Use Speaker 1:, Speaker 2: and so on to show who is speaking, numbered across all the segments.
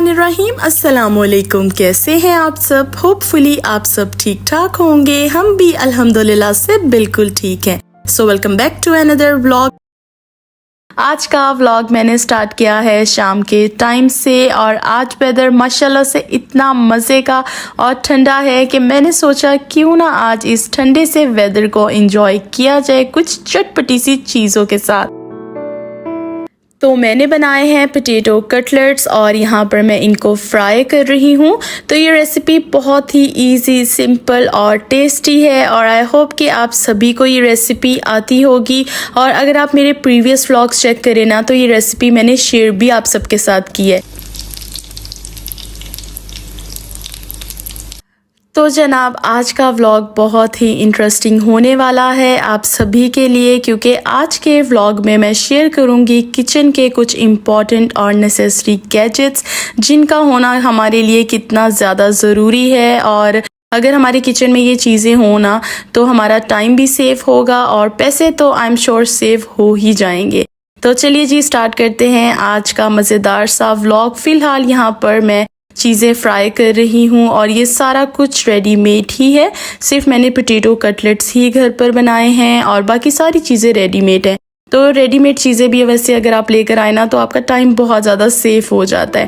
Speaker 1: बिस्मिल्लाहिर्रहमानिर्रहीम। अस्सलामुअलैकुम। कैसे हैं आप सब? होपफुली आप सब ठीक ठाक होंगे। हम भी अल्हम्दुलिल्लाह से बिल्कुल ठीक हैं। So welcome back to another vlog. आज का व्लॉग मैंने स्टार्ट किया है शाम के टाइम से और आज वेदर माशाल्लाह से इतना मज़े का और ठंडा है कि मैंने सोचा क्यों ना आज इस ठंडे से वेदर को एंजॉय किया जाए कुछ चटपटी सी चीज़ों के साथ। तो मैंने बनाए हैं पोटैटो कटलेट्स और यहाँ पर मैं इनको फ्राई कर रही हूँ। तो ये रेसिपी बहुत ही इजी, सिंपल और टेस्टी है और आई होप कि आप सभी को ये रेसिपी आती होगी। और अगर आप मेरे प्रीवियस व्लॉग्स चेक करें ना तो ये रेसिपी मैंने शेयर भी आप सबके साथ की है। तो जनाब आज का व्लॉग बहुत ही इंटरेस्टिंग होने वाला है आप सभी के लिए, क्योंकि आज के व्लॉग में मैं शेयर करूंगी किचन के कुछ इम्पॉर्टेंट और नेसेसरी गैजेट्स जिनका होना हमारे लिए कितना ज़्यादा ज़रूरी है। और अगर हमारे किचन में ये चीज़ें हो ना तो हमारा टाइम भी सेव होगा और पैसे तो आई एम श्योर सेव हो ही जाएंगे। तो चलिए जी स्टार्ट करते हैं आज का मज़ेदार सा व्लॉग। फ़िलहाल यहाँ पर मैं चीज़ें फ्राई कर रही हूँ और ये सारा कुछ रेडीमेड ही है। सिर्फ मैंने पोटैटो कटलेट्स ही घर पर बनाए हैं और बाकी सारी चीज़ें रेडीमेड हैं। तो रेडीमेड चीज़ें भी वैसे अगर आप लेकर आए ना तो आपका टाइम बहुत ज़्यादा सेफ हो जाता है।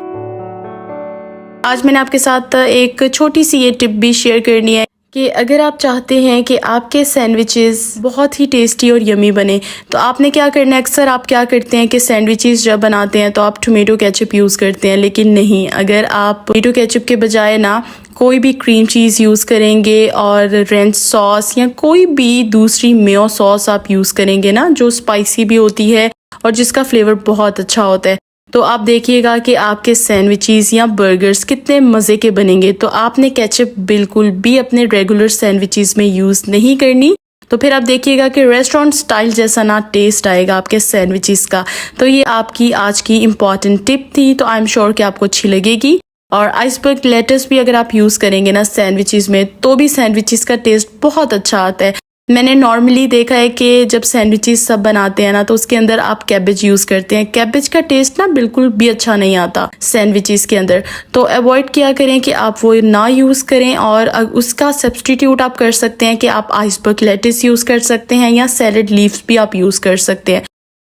Speaker 1: आज मैंने आपके साथ एक छोटी सी ये टिप भी शेयर करनी है कि अगर आप चाहते हैं कि आपके सैंडविचेस बहुत ही टेस्टी और यमी बने तो आपने क्या करना है। अक्सर आप क्या करते हैं कि सैंडविचेस जब बनाते हैं तो आप टोमेटो केचप यूज़ करते हैं, लेकिन नहीं, अगर आप टोमेटो केचप के बजाय ना कोई भी क्रीम चीज़ यूज़ करेंगे और रेंच सॉस या कोई भी दूसरी मेयो सॉस आप यूज़ करेंगे ना जो स्पाइसी भी होती है और जिसका फ्लेवर बहुत अच्छा होता है, तो आप देखिएगा कि आपके सैंडविचेस या बर्गर्स कितने मज़े के बनेंगे। तो आपने केचप बिल्कुल भी अपने रेगुलर सैंडविचेस में यूज़ नहीं करनी, तो फिर आप देखिएगा कि रेस्टोरेंट स्टाइल जैसा ना टेस्ट आएगा आपके सैंडविचेस का। तो ये आपकी आज की इम्पॉर्टेंट टिप थी, तो आई एम श्योर कि आपको अच्छी लगेगी। और आइसबर्ग लेटस भी अगर आप यूज़ करेंगे ना सैंडविचेस में तो भी सैंडविचेस का टेस्ट बहुत अच्छा आता है। मैंने नॉर्मली देखा है कि जब सैंडविचेस सब बनाते हैं ना तो उसके अंदर आप कैबेज यूज़ करते हैं। कैबेज का टेस्ट ना बिल्कुल भी अच्छा नहीं आता सैंडविचेस के अंदर, तो अवॉइड किया करें कि आप वो ना यूज़ करें। और उसका सब्सटीट्यूट आप कर सकते हैं कि आप आइसबर्ग लेटस यूज़ कर सकते हैं या सैलड लीव्स भी आप यूज़ कर सकते हैं।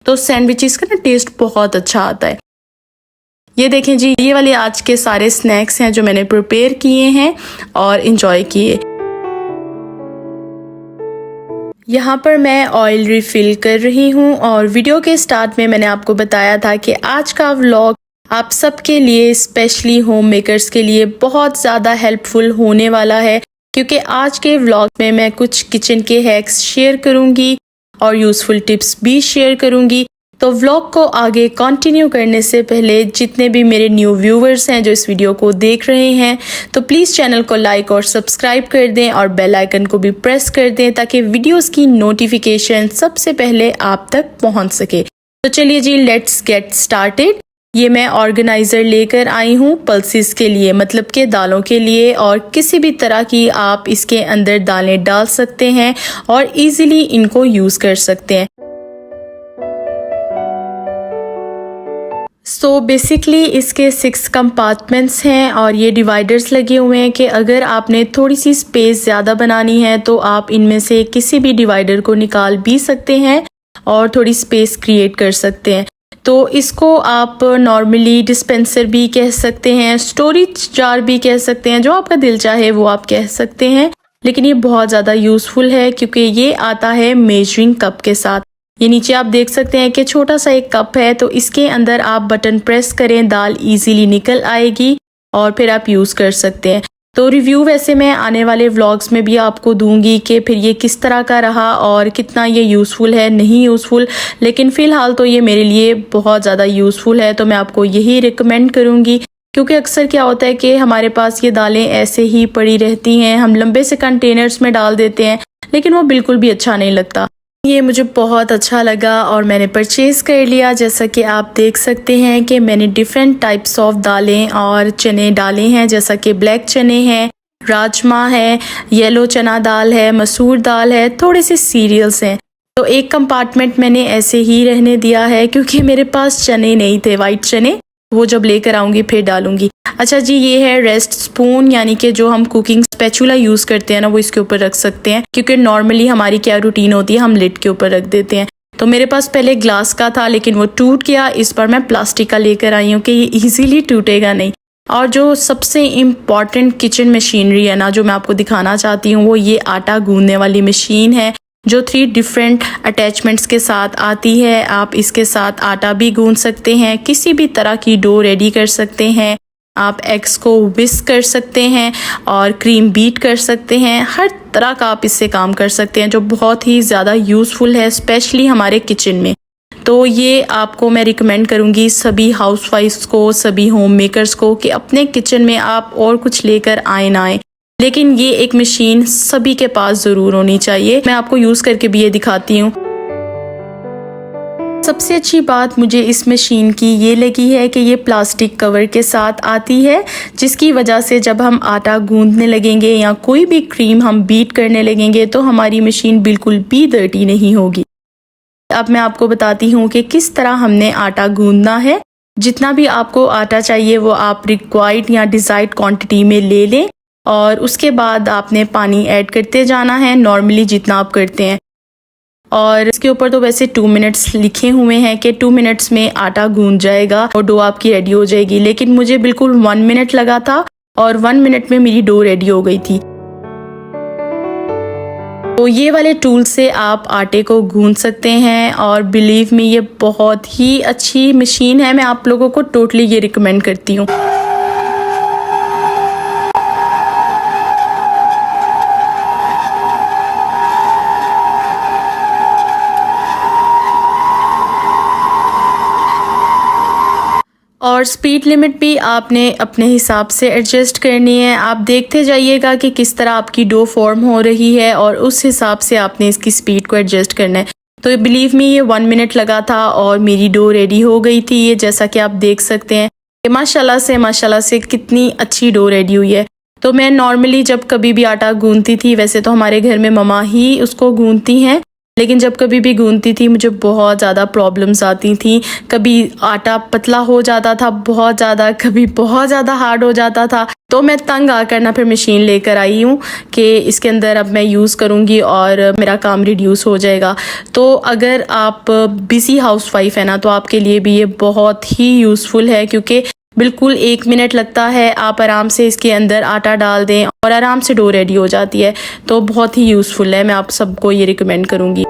Speaker 1: तो सैंडविचेस का ना टेस्ट बहुत अच्छा आता है। ये देखें जी, ये वाले आज के सारे स्नैक्स हैं जो मैंने प्रिपेयर किए हैं और इंजॉय किए। यहाँ पर मैं ऑयल रिफ़िल कर रही हूँ और वीडियो के स्टार्ट में मैंने आपको बताया था कि आज का व्लॉग आप सबके लिए, स्पेशली होम मेकर्स के लिए बहुत ज़्यादा हेल्पफुल होने वाला है, क्योंकि आज के व्लॉग में मैं कुछ किचन के हैक्स शेयर करूँगी और यूज़फुल टिप्स भी शेयर करूँगी। तो व्लॉग को आगे कंटिन्यू करने से पहले जितने भी मेरे न्यू व्यूवर्स हैं जो इस वीडियो को देख रहे हैं तो प्लीज़ चैनल को लाइक और सब्सक्राइब कर दें और बेल आइकन को भी प्रेस कर दें ताकि वीडियोस की नोटिफिकेशन सबसे पहले आप तक पहुंच सके। तो चलिए जी लेट्स गेट स्टार्टेड। ये मैं ऑर्गेनाइज़र लेकर आई हूँ पल्सेस के लिए, मतलब के दालों के लिए, और किसी भी तरह की आप इसके अंदर दालें डाल सकते हैं और ईज़िली इनको यूज़ कर सकते हैं। सो बेसिकली इसके 6 कंपार्टमेंट्स हैं और ये डिवाइडर्स लगे हुए हैं कि अगर आपने थोड़ी सी स्पेस ज़्यादा बनानी है तो आप इनमें से किसी भी डिवाइडर को निकाल भी सकते हैं और थोड़ी स्पेस क्रिएट कर सकते हैं। तो इसको आप नॉर्मली डिस्पेंसर भी कह सकते हैं, स्टोरेज जार भी कह सकते हैं, जो आपका दिल चाहे वो आप कह सकते हैं। लेकिन ये बहुत ज़्यादा यूज़फुल है क्योंकि ये आता है मेजरिंग कप के साथ। ये नीचे आप देख सकते हैं कि छोटा सा एक कप है, तो इसके अंदर आप बटन प्रेस करें, दाल इजीली निकल आएगी और फिर आप यूज़ कर सकते हैं। तो रिव्यू वैसे मैं आने वाले व्लॉग्स में भी आपको दूंगी कि फिर ये किस तरह का रहा और कितना ये यूज़फुल है, नहीं यूज़फुल, लेकिन फ़िलहाल तो ये मेरे लिए बहुत ज़्यादा यूज़फुल है। तो मैं आपको यही रिकमेंड करूँगी, क्योंकि अक्सर क्या होता है कि हमारे पास ये दालें ऐसे ही पड़ी रहती हैं, हम लंबे से कंटेनर्स में डाल देते हैं लेकिन वो बिल्कुल भी अच्छा नहीं लगता। ये मुझे बहुत अच्छा लगा और मैंने परचेज़ कर लिया। जैसा कि आप देख सकते हैं कि मैंने डिफरेंट टाइप्स ऑफ दालें और चने डाले हैं, जैसा कि ब्लैक चने हैं, राजमा है, येलो चना दाल है, मसूर दाल है, थोड़े से सीरियल्स हैं। तो एक कंपार्टमेंट मैंने ऐसे ही रहने दिया है क्योंकि मेरे पास चने नहीं थे, वाइट चने, वो जब लेकर आऊँगी फिर डालूँगी। अच्छा जी, ये है रेस्ट स्पून, यानी कि जो हम कुकिंग स्पैचुला यूज़ करते हैं ना, वो इसके ऊपर रख सकते हैं, क्योंकि नॉर्मली हमारी क्या रूटीन होती है, हम लिड के ऊपर रख देते हैं। तो मेरे पास पहले ग्लास का था लेकिन वो टूट गया, इस पर मैं प्लास्टिक का लेकर आई हूँ कि ये ईजीली टूटेगा नहीं। और जो सबसे इम्पॉर्टेंट किचन मशीनरी है ना, जो मैं आपको दिखाना चाहती हूँ, वो ये आटा गूंदने वाली मशीन है, जो 3 डिफरेंट अटैचमेंट्स के साथ आती है। आप इसके साथ आटा भी गूंद सकते हैं, किसी भी तरह की डो रेडी कर सकते हैं, आप एग्स को विस्क कर सकते हैं और क्रीम बीट कर सकते हैं। हर तरह का आप इससे काम कर सकते हैं, जो बहुत ही ज़्यादा यूज़फुल है स्पेशली हमारे किचन में। तो ये आपको मैं रिकमेंड करूँगी सभी हाउसवाइफ्स को, सभी होम मेकर्स को, कि अपने किचन में आप और कुछ लेकर आए ना आए, लेकिन ये एक मशीन सभी के पास ज़रूर होनी चाहिए। मैं आपको यूज़ करके भी ये दिखाती हूँ। सबसे अच्छी बात मुझे इस मशीन की ये लगी है कि ये प्लास्टिक कवर के साथ आती है, जिसकी वजह से जब हम आटा गूंदने लगेंगे या कोई भी क्रीम हम बीट करने लगेंगे तो हमारी मशीन बिल्कुल भी डर्टी नहीं होगी। अब मैं आपको बताती हूँ कि किस तरह हमने आटा गूंदना है। जितना भी आपको आटा चाहिए वो आप रिक्वायर्ड या डिज़ायर्ड क्वांटिटी में ले लें, और उसके बाद आपने पानी ऐड करते जाना है नॉर्मली जितना आप करते हैं। और इसके ऊपर तो वैसे 2 मिनट्स लिखे हुए हैं कि 2 मिनट्स में आटा गूंद जाएगा और डो आपकी रेडी हो जाएगी, लेकिन मुझे बिल्कुल 1 मिनट लगा था और 1 मिनट में मेरी डो रेडी हो गई थी। तो ये वाले टूल से आप आटे को गूंद सकते हैं, और बिलीव मी ये बहुत ही अच्छी मशीन है। मैं आप लोगों को टोटली ये रिकमेंड करती हूँ। और स्पीड लिमिट भी आपने अपने हिसाब से एडजस्ट करनी है। आप देखते जाइएगा कि किस तरह आपकी डो फॉर्म हो रही है और उस हिसाब से आपने इसकी स्पीड को एडजस्ट करना है। तो बिलीव मी ये 1 मिनट लगा था और मेरी डो रेडी हो गई थी। ये जैसा कि आप देख सकते हैं कि माशाल्लाह से कितनी अच्छी डो रेडी हुई है। तो मैं नॉर्मली जब कभी भी आटा गूंदती थी, वैसे तो हमारे घर में ममा ही उसको गूंदती हैं, लेकिन जब कभी भी गूंदती थी मुझे बहुत ज़्यादा प्रॉब्लम्स आती थी। कभी आटा पतला हो जाता था बहुत ज़्यादा, कभी बहुत ज़्यादा हार्ड हो जाता था। तो मैं तंग आकर ना फिर मशीन लेकर आई हूँ कि इसके अंदर अब मैं यूज़ करूँगी और मेरा काम रिड्यूस हो जाएगा। तो अगर आप बिज़ी हाउसवाइफ है ना, तो आपके लिए भी ये बहुत ही यूज़फुल है, क्योंकि बिल्कुल 1 मिनट लगता है, आप आराम से इसके अंदर आटा डाल दें और आराम से डो रेडी हो जाती है। तो बहुत ही यूज़फुल है, मैं आप सबको ये रिकमेंड करूँगी।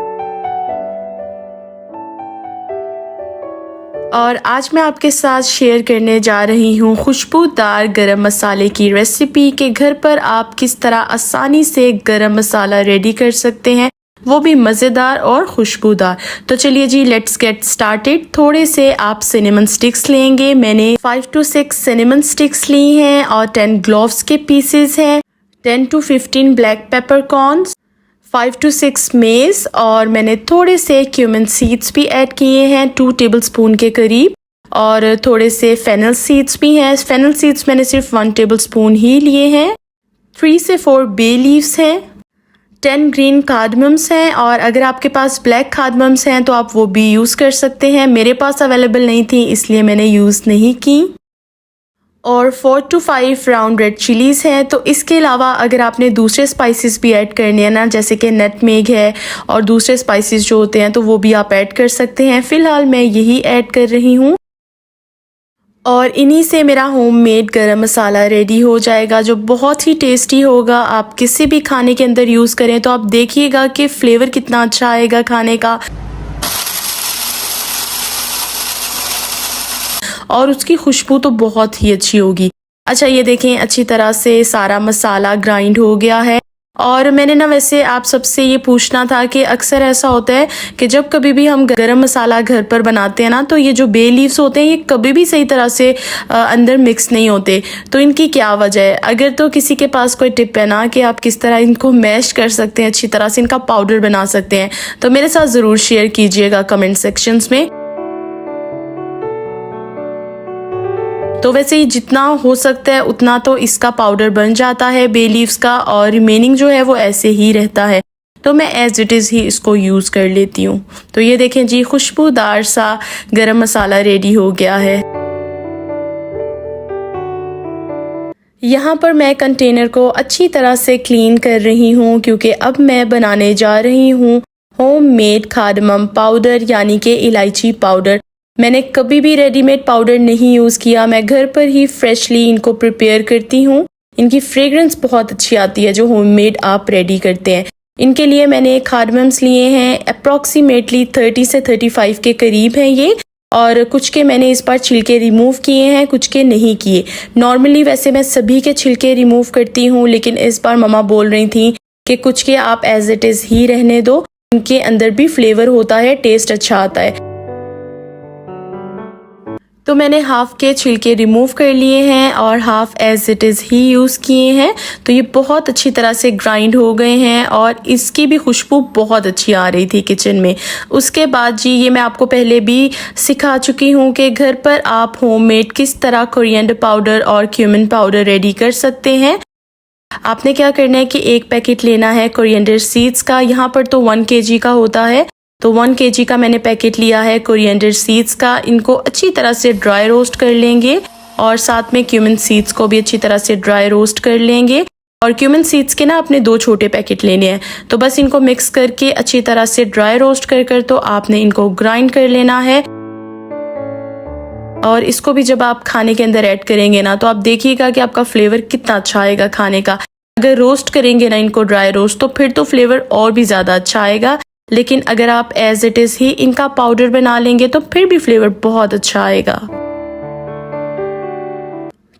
Speaker 1: और आज मैं आपके साथ शेयर करने जा रही हूँ खुशबूदार गरम मसाले की रेसिपी, कि घर पर आप किस तरह आसानी से गरम मसाला रेडी कर सकते हैं, वो भी मज़ेदार और खुशबूदार। तो चलिए जी, लेट्स गेट स्टार्टेड। थोड़े से आप सिनेमन स्टिक्स लेंगे। मैंने 5 to 6 सिनेमन स्टिक्स ली हैं और 10 क्लोव्स के पीसेस हैं, 10 to 15 black pepper corns, 5 to 6 mess, और मैंने थोड़े से क्यूमिन सीड्स भी ऐड किए हैं 2 टेबलस्पून के करीब, और थोड़े से फेनल सीड्स भी हैं। फेनल सीड्स मैंने सिर्फ 1 टेबलस्पून ही लिए हैं। 3 से 4 बे लीव्स हैं, 10 ग्रीन कार्डमम्स हैं, और अगर आपके पास ब्लैक कार्डमम्स हैं तो आप वो भी यूज़ कर सकते हैं। मेरे पास अवेलेबल नहीं थी इसलिए मैंने यूज़ नहीं की। और 4 to 5 राउंड रेड चिलीज़ हैं। तो इसके अलावा अगर आपने दूसरे स्पाइसेस भी ऐड करने हैं ना, जैसे कि नटमेग है और दूसरे स्पाइसेस जो होते हैं, तो वो भी आप ऐड कर सकते हैं। फ़िलहाल मैं यही ऐड कर रही हूँ, और इन्हीं से मेरा होममेड गरम मसाला रेडी हो जाएगा, जो बहुत ही टेस्टी होगा। आप किसी भी खाने के अंदर यूज़ करें तो आप देखिएगा कि फ्लेवर कितना अच्छा आएगा खाने का, और उसकी खुशबू तो बहुत ही अच्छी होगी। अच्छा, ये देखें अच्छी तरह से सारा मसाला ग्राइंड हो गया है। और मैंने ना वैसे आप सबसे ये पूछना था कि अक्सर ऐसा होता है कि जब कभी भी हम गरम मसाला घर पर बनाते हैं ना, तो ये जो बे लीव्स होते हैं ये कभी भी सही तरह से अंदर मिक्स नहीं होते। तो इनकी क्या वजह है? अगर तो किसी के पास कोई टिप है ना कि आप किस तरह इनको मैश कर सकते हैं, अच्छी तरह से इनका पाउडर बना सकते हैं, तो मेरे साथ ज़रूर शेयर कीजिएगा कमेंट सेक्शंस में। तो वैसे ही जितना हो सकता है उतना तो इसका पाउडर बन जाता है बे लीव्स का, और रिमेनिंग जो है वो ऐसे ही रहता है। तो मैं एज इट इज़ ही इसको यूज़ कर लेती हूँ। तो ये देखें जी, खुशबूदार सा गरम मसाला रेडी हो गया है। यहाँ पर मैं कंटेनर को अच्छी तरह से क्लीन कर रही हूँ क्योंकि अब मैं बनाने जा रही हूँ होममेड कार्डमम पाउडर यानी कि इलायची पाउडर। मैंने कभी भी रेडीमेड पाउडर नहीं यूज़ किया, मैं घर पर ही फ्रेशली इनको प्रिपेयर करती हूँ। इनकी फ्रेग्रेंस बहुत अच्छी आती है जो होममेड आप रेडी करते हैं। इनके लिए मैंने कार्डमम्स लिए हैं, अप्रॉक्सीमेटली 30 से 35 के करीब हैं ये, और कुछ के मैंने इस बार छिलके रिमूव किए हैं, कुछ के नहीं किए। नॉर्मली वैसे मैं सभी के छिलके रिमूव करती हूँ, लेकिन इस बार मम्मा बोल रही थी कि कुछ के आप एज इट इज़ ही रहने दो, इनके अंदर भी फ्लेवर होता है, टेस्ट अच्छा आता है। तो मैंने हाफ के छिलके रिमूव कर लिए हैं और हाफ एज इट इज़ ही यूज़ किए हैं। तो ये बहुत अच्छी तरह से ग्राइंड हो गए हैं और इसकी भी खुशबू बहुत अच्छी आ रही थी किचन में। उसके बाद जी ये मैं आपको पहले भी सिखा चुकी हूँ कि घर पर आप होममेड किस तरह कोरिएंडर पाउडर और क्यूमिन पाउडर रेडी कर सकते हैं। आपने क्या करना है कि एक पैकेट लेना है कोरिएंडर सीड्स का, यहाँ पर तो 1 kg का होता है, तो 1 kg का मैंने पैकेट लिया है कोरिएंडर सीड्स का। इनको अच्छी तरह से ड्राई रोस्ट कर लेंगे और साथ में क्यूमिन सीड्स को भी अच्छी तरह से ड्राई रोस्ट कर लेंगे। और क्यूमिन सीड्स के ना अपने 2 छोटे पैकेट लेने हैं, तो बस इनको मिक्स करके अच्छी तरह से ड्राई रोस्ट कर तो आपने इनको ग्राइंड कर लेना है। और इसको भी जब आप खाने के अंदर ऐड करेंगे ना तो आप देखिएगा कि आपका फ्लेवर कितना अच्छा आएगा खाने का। अगर रोस्ट करेंगे ना इनको ड्राई रोस्ट तो फिर तो फ्लेवर और भी ज़्यादा अच्छा आएगा, लेकिन अगर आप एज इट इज़ ही इनका पाउडर बना लेंगे तो फिर भी फ्लेवर बहुत अच्छा आएगा।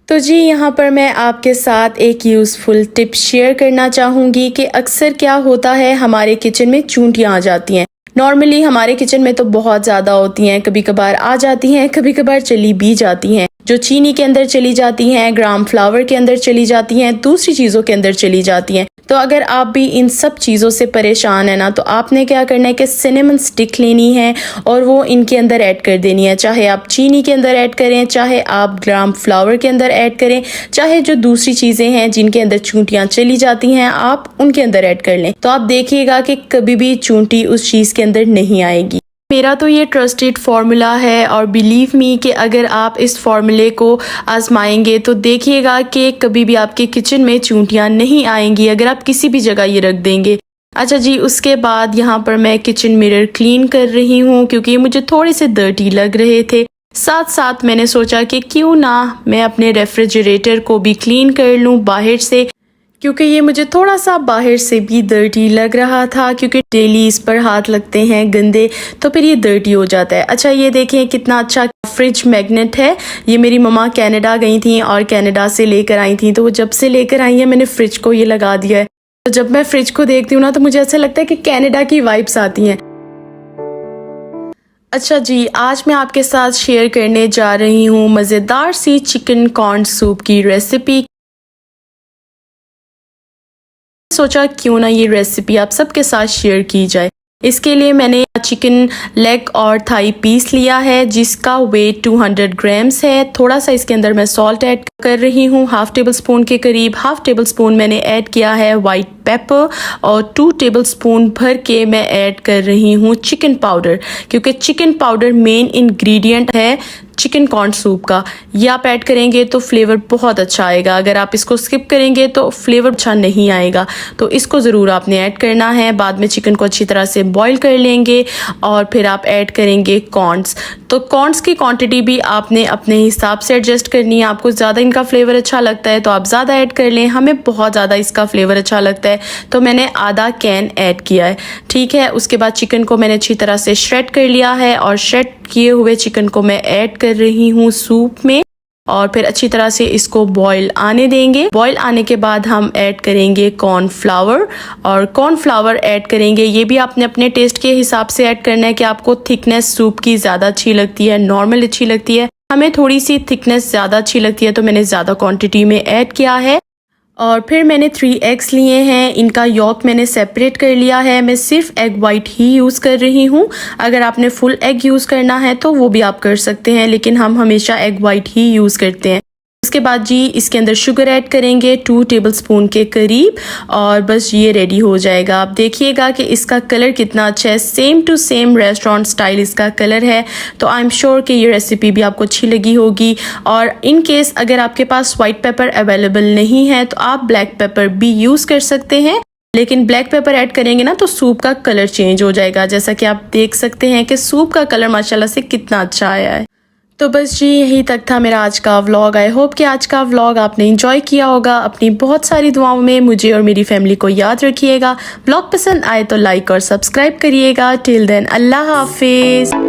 Speaker 1: तो जी यहाँ पर मैं आपके साथ एक यूज़फुल टिप शेयर करना चाहूँगी कि अक्सर क्या होता है हमारे किचन में चूंटियाँ आ जाती हैं। नॉर्मली हमारे किचन में तो बहुत ज़्यादा होती हैं, कभी कभार आ जाती हैं, कभी कभार चली भी जाती हैं, जो चीनी के अंदर चली जाती हैं, ग्राम फ्लावर के अंदर चली जाती हैं, दूसरी चीज़ों के अंदर चली जाती हैं। तो अगर आप भी इन सब चीज़ों से परेशान है ना तो आपने क्या करना है कि सिनेमन स्टिक लेनी है और वो इनके अंदर ऐड कर देनी है। चाहे आप चीनी के अंदर ऐड करें, चाहे आप ग्राम फ्लावर के अंदर ऐड करें, चाहे जो दूसरी चीज़ें हैं जिनके अंदर चूंटियाँ चली जाती हैं आप उनके अंदर ऐड कर लें, तो आप देखिएगा कि कभी भी चूंटी उस चीज़ के अंदर नहीं आएगी। मेरा तो ये ट्रस्टेड फार्मूला है और बिलीव मी कि अगर आप इस फार्मूले को आजमाएंगे तो देखिएगा कि कभी भी आपके किचन में चूंटियाँ नहीं आएंगी अगर आप किसी भी जगह ये रख देंगे। अच्छा जी, उसके बाद यहाँ पर मैं किचन मिरर क्लीन कर रही हूँ क्योंकि मुझे थोड़े से डर्टी लग रहे थे। साथ साथ मैंने सोचा कि क्यों ना मैं अपने रेफ्रिजरेटर को भी क्लीन कर लूँ बाहर से, क्योंकि ये मुझे थोड़ा सा बाहर से भी डर्टी लग रहा था, क्योंकि डेली इस पर हाथ लगते हैं गंदे तो फिर ये डर्टी हो जाता है। अच्छा ये देखें कितना अच्छा फ्रिज मैग्नेट है। ये मेरी मम्मा कनाडा गई थी और कनाडा से लेकर आई थी, तो वो जब से लेकर आई है मैंने फ्रिज को ये लगा दिया है। तो जब मैं फ्रिज को देखती हूँ ना तो मुझे ऐसा लगता है कि कनाडा की वाइब्स आती हैं। अच्छा जी, आज मैं आपके साथ शेयर करने जा रही हूँ मज़ेदार सी चिकन कॉर्न सूप की रेसिपी। सोचा क्यों ना ये रेसिपी आप सबके साथ शेयर की जाए। इसके लिए मैंने चिकन लेग और थाई पीस लिया है जिसका वेट 200 ग्राम्स है। थोड़ा सा इसके अंदर मैं सॉल्ट ऐड कर रही हूँ, हाफ टेबल स्पून के करीब। हाफ टेबल स्पून मैंने ऐड किया है वाइट पेपर और 2 टेबल स्पून भर के मैं ऐड कर रही हूँ चिकन पाउडर, क्योंकि चिकन पाउडर मेन इंग्रेडिएंट है चिकन कॉर्न सूप का। ये आप ऐड करेंगे तो फ्लेवर बहुत अच्छा आएगा, अगर आप इसको स्किप करेंगे तो फ्लेवर अच्छा नहीं आएगा, तो इसको ज़रूर आपने ऐड करना है। बाद में चिकन को अच्छी तरह से बॉईल कर लेंगे और फिर आप ऐड करेंगे कॉर्न्स। तो कॉर्न्स की क्वांटिटी भी आपने अपने हिसाब से एडजस्ट करनी है। आपको ज़्यादा इनका फ्लेवर अच्छा लगता है तो आप ज़्यादा ऐड कर लें, हमें बहुत ज़्यादा इसका फ्लेवर अच्छा लगता है तो मैंने आधा कैन ऐड किया है, ठीक है। उसके बाद चिकन को मैंने अच्छी तरह से श्रेड कर लिया है और श्रेड किए हुए चिकन को मैं ऐड कर रही हूँ सूप में और फिर अच्छी तरह से इसको बॉईल आने देंगे। बॉईल आने के बाद हम ऐड करेंगे कॉर्नफ्लावर और कॉर्नफ्लावर ऐड करेंगे। ये भी आपने अपने टेस्ट के हिसाब से ऐड करना है कि आपको थिकनेस सूप की ज़्यादा अच्छी लगती है, नॉर्मल अच्छी लगती है। हमें थोड़ी सी थिकनेस ज़्यादा अच्छी लगती है तो मैंने ज़्यादा क्वांटिटी में ऐड किया है। और फिर मैंने 3 एग्स लिए हैं, इनका यॉक मैंने सेपरेट कर लिया है। मैं सिर्फ एग वाइट ही यूज़ कर रही हूँ। अगर आपने फुल एग यूज़ करना है तो वो भी आप कर सकते हैं, लेकिन हम हमेशा एग वाइट ही यूज़ करते हैं। उसके बाद जी इसके अंदर शुगर ऐड करेंगे 2 टेबलस्पून के करीब और बस ये रेडी हो जाएगा। आप देखिएगा कि इसका कलर कितना अच्छा है, same to same restaurant style इसका कलर है। तो आई एम श्योर कि ये रेसिपी भी आपको अच्छी लगी होगी। और इन केस अगर आपके पास वाइट पेपर अवेलेबल नहीं है तो आप ब्लैक पेपर भी यूज़ कर सकते हैं, लेकिन ब्लैक पेपर ऐड करेंगे ना तो सूप का कलर चेंज हो जाएगा। जैसा कि आप देख सकते हैं कि सूप का कलर माशाल्लाह से कितना अच्छा आया है। तो बस जी यही तक था मेरा आज का व्लॉग। आई होप कि आज का व्लॉग आपने एंजॉय किया होगा। अपनी बहुत सारी दुआओं में मुझे और मेरी फैमिली को याद रखिएगा। व्लॉग पसंद आए तो लाइक और सब्सक्राइब करिएगा। टिल देन अल्लाह हाफिज़।